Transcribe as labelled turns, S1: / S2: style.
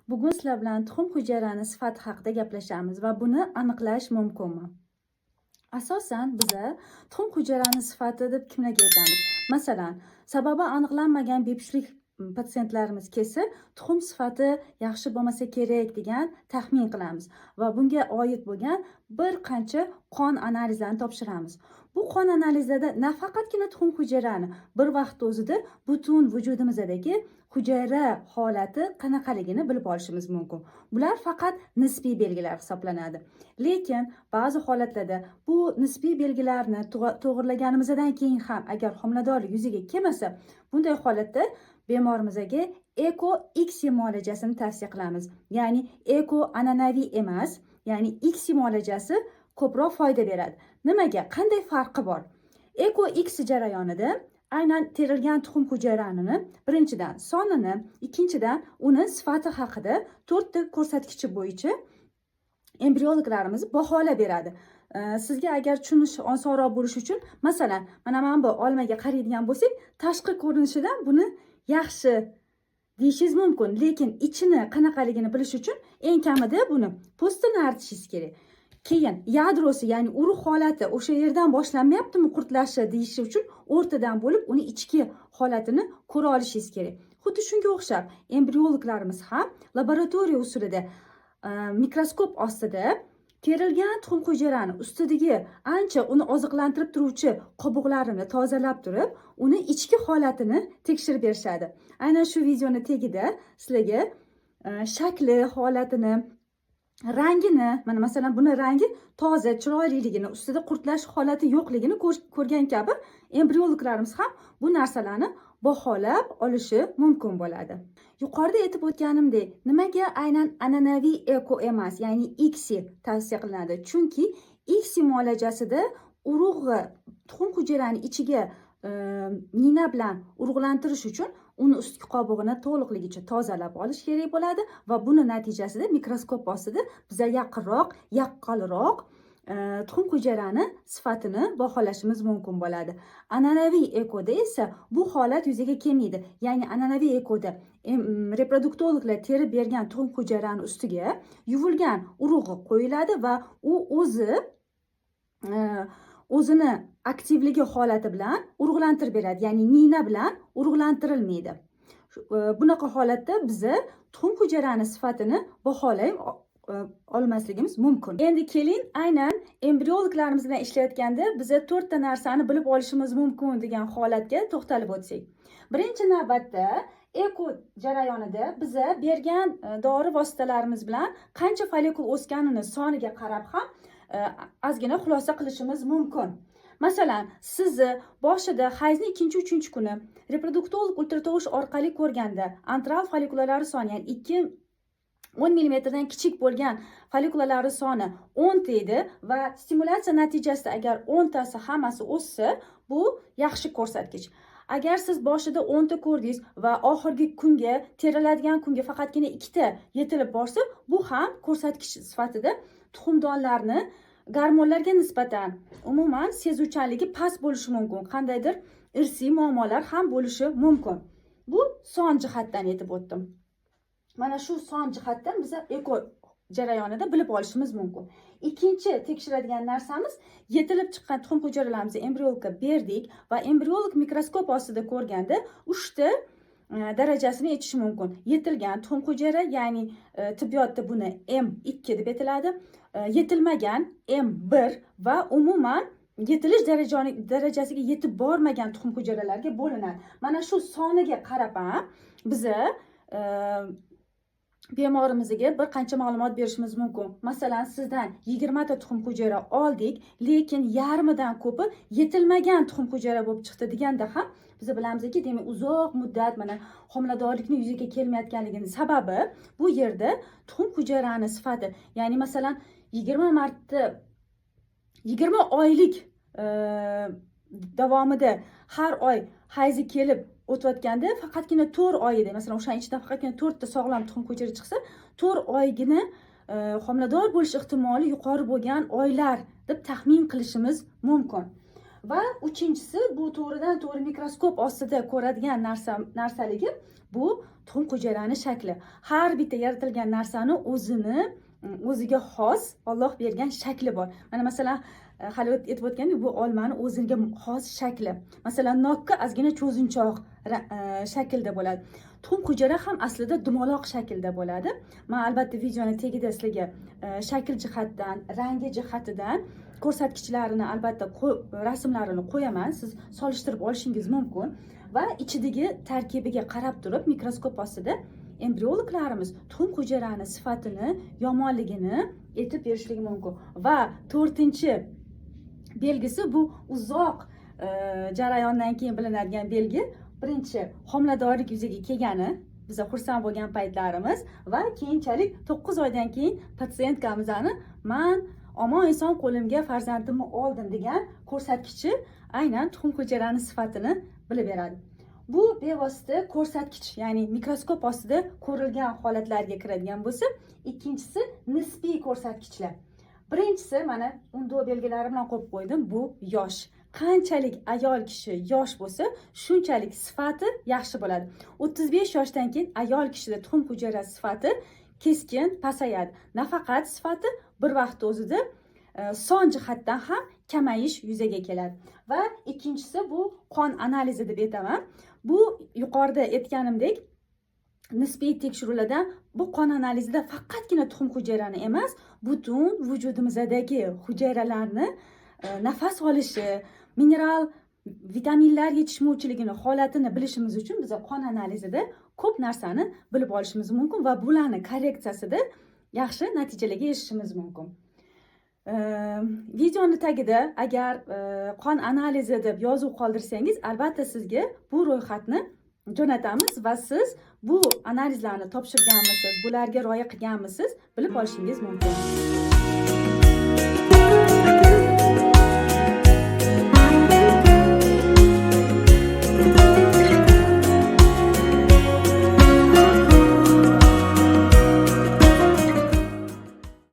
S1: Bugun sizlar bilan tuxum hujayrani sifati haqida gaplashamiz va buni aniqlash mumkinmi? Asosan biza tuxum hujayrani sifati deb kimlarga aytamiz? Masalan, sababi aniqlanmagan bepushtlik patsientlarimiz kelsa, tuxum sifati yaxshi bo'lmasa kerak degan taxmin qilamiz va bunga oid bo'lgan bir qancha qon analizlarini topshiramiz. Bu qon analizida nafaqatgina tuxum hujayrani bir vaqtda o'zida butun vujudimizdagi hujayra holati qanaqaligini bilib olishimiz mumkin. Bular faqat nisbiy belgilar hisoblanadi. Lekin ba'zi holatlarda bu nisbiy belgilarni to'g'irlaganimizdan keyin ham agar homiladorlik yuzaga kelmasa, bunday holatda bemorimizga eko X muolajasini tavsiya qilamiz. Ya'ni eko an'anaviy emas, ya'ni X muolajasi ko'proq foyda beradi. Nimaga? Qanday farqi bor? Eko X jarayonida aynan terilgan tuxum hujayranini birinchidan sonini, ikkinchidan uni sifati haqida 4 ta ko'rsatkichi bo'yicha embriologlarimiz baholab beradi. Sizga agar tushunish osonroq bo'lishi uchun, masalan, mana bu olmaga qaraydigan bo'lsak, tashqi ko'rinishidan buni yaxshi deyishingiz mumkin, lekin ichini qanaqaligini bilish uchun eng kamida buni postini artishingiz kerak. Keyin yadrosi, ya'ni urug' holati o'sha yerdan boshlanmayaptimi qurtlashi deyish uchun o'rtadan bo'lib uni ichki holatini ko'ra olishingiz kerak. Xuddi shunga o'xshab embriologlarimiz ham laboratoriya usulida mikroskop ostida terilgan tuxum hujayrani ustidagi ancha uni oziqlantirib turuvchi qobuqlarini tozalab turib, uni ichki holatini tekshirib berishadi. Aynan shu videoni tagida sizlarga shakli, holatini, rangini, mana masalan buni rangi toza, chiroyliligini, ustida qurtlash holati yo'qligini ko'rgan kabi embriologlarimiz ham bu narsalarni baholab olishi mumkin bo'ladi. Yuqorida aytib o'tganimdek, nimaga aynan an'anaviy eko emas, ya'ni X tavsiya qilinadi? Chunki X muolajasida urug'i tuxum hujayrani ichiga nina bilan urug'lantirish uchun uni ustki qobig'ini to'liqligicha tozalab olish kerak bo'ladi va buni natijasida mikroskop ostida biza yaqqolroq tuxum hujayrani sifatini baholashimiz mumkin bo'ladi. An'anaviy ekoda esa bu holat yuzaga kelmaydi. Ya'ni an'anaviy ekoda reproduktologlar terib bergan tuxum hujayrani ustiga yuvilgan urug'i qo'yiladi va u o'zini aktivligi holati bilan urug'lantirib beradi. Ya'ni nina bilan urug'lantirilmaydi. Bunaqa holatda biza tuxum hujayrani sifatini baholay olmasligimiz mumkin. Endi keling, aynan embriologlarimiz bilan ishlayotganda biza 4 ta narsani bilib olishimiz mumkin degan holatga to'xtalib o'tsak. Birinchi navbatda eko jarayonida biza bergan dori vositalarimiz bilan qancha follikul o'sganini soniga qarab ham ozgina xulosa qilishimiz mumkin. Masalan, sizni boshida hayzning 2-3 kuni reproduktolog ultratovush orqali ko'rganda antral follikulari soni, ya'ni 10 mm dan kichik bo'lgan follikulari soni 10 ta edi va stimulyatsiya natijasida agar 10 tasi hammasi o'ssa, bu yaxshi ko'rsatkich. Agar siz boshida 10 ta ko'rdingiz va oxirgi kunga, teriladigan kunga faqatgina 2 ta yetilib borsa, bu ham ko'rsatkich sifatida tuxumdonlarni gormonlarga nisbatan umuman sezuvchanligi past bo'lishi mumkin. Qandaydir irsiy muammolar ham bo'lishi mumkin. Bu son jihatdan aytib o'tdim. Mana shu son jihatdan biza eko jarayonida bilib olishimiz mumkin. Ikkinchi tekshiradigan narsamiz, yetilib chiqqan tuxum hujayralarimizni embriologga berdik va embriolog mikroskop ostida ko'rganda 3 ta darajasini aytishi mumkin. Yetilgan tuxum hujayra, ya'ni tibbiyotda buni M2 deb aytiladi, yetilmagan M1 va umuman yetilish darajasiga yetib bormagan tuxum hujayralarga bo'linadi. Mana shu soniga qarab ham biza bemorimizga bir qancha ma'lumot berishimiz mumkin. Masalan, sizdan 20 ta tuxum hujayra oldik, lekin yarmidan ko'pi yetilmagan tuxum hujayra bo'lib chiqdi deganda ham biz bilamizki, demak uzoq muddat mana homiladorlikni yuzaga kelmayotganligining sababi bu yerda tuxum hujayrani sifati, ya'ni masalan 20 oylik davomida har oy hayzi kelib o'tayotganda faqatgina 4 oy edi. Masalan, o'shaning ichidan faqatgina 4 ta sog'lom tuxum hujayra chiqsa, 4 oygina homilador bo'lish ehtimoli yuqori bo'lgan oylar deb taxmin qilishimiz mumkin. Va uchinchisi, bu to'g'ridan to'g'ri mikroskop ostida ko'radigan narsaligi bu tuxum hujayrani shakli. Har bitta yaratilgan narsani o'ziga xos Alloh bergan shakli bor. Mana masalan, hali aytib o'tgandek, bu olmani o'ziga xos shakli. Masalan, nokka ozgina cho'zinchoq shaklda bo'ladi. Tuxum hujayra ham aslida dumaloq shaklda bo'ladi. Men albatta videoni tagida sizlarga shakl jihatdan, rangi jihatidan ko'rsatkichlarini, albatta rasmlarini qo'yaman. Siz solishtirib olishingiz mumkin va ichidagi tarkibiga qarab turib mikroskop ostida embriologlarimiz tuxum hujayrani sifatini, yomonligini aytib berishligi mumkin. Va to'rtinchi belgisi bu uzoq jarayondan keyin bilinadigan belgi. Birinchi, homiladorlik yuzaga kelgani, biza xursand bo'lgan paytlarimiz va keyinchalik 9 oydan keyin patsientkamizani "Men omon eson qo'limga farzandimni oldim" degan ko'rsatkichi aynan tuxum hujayrani sifatini bilib beradi. Bu bevosita ko'rsatkich, ya'ni mikroskop ostida ko'rilgan holatlarga kiradigan bo'lsa, ikkinchisi nisbiy ko'rsatkichlar. Birinchisi, mana unda belgilari bilan qo'yib qo'ydim, bu yosh. Qanchalik ayol kishi yosh bo'lsa, shunchalik sifati yaxshi bo'ladi. 35 yoshdan keyin ayol kishida tuxum hujayrasi sifati keskin pasayadi. Nafaqat sifati bir vaqt o'zida son jihatdan ham kamayish yuzaga keladi. Va ikkinchisi bu qon analizi deb aytaman. Bu yuqorida aytganimdek nisbiy tekshiruvlardan bu qon analizida faqatgina tuxum hujayrani emas, butun vujudimizdagi hujayralarni nafas olishi, mineral vitaminlar yetishmovchiligini holatini bilishimiz uchun biz qon analizida ko'p narsani bilib olishimiz mumkin va bularni korreksiyasida yaxshi natijalarga erishishimiz mumkin. Videoni tagida agar qon analizi deb yozuv qoldirsangiz, albatta sizga bu ro'yxatni jo'natamiz va siz bu analizlarni topshirganmisiz, bularga rioya qilganmisiz bilib olishingiz mumkin.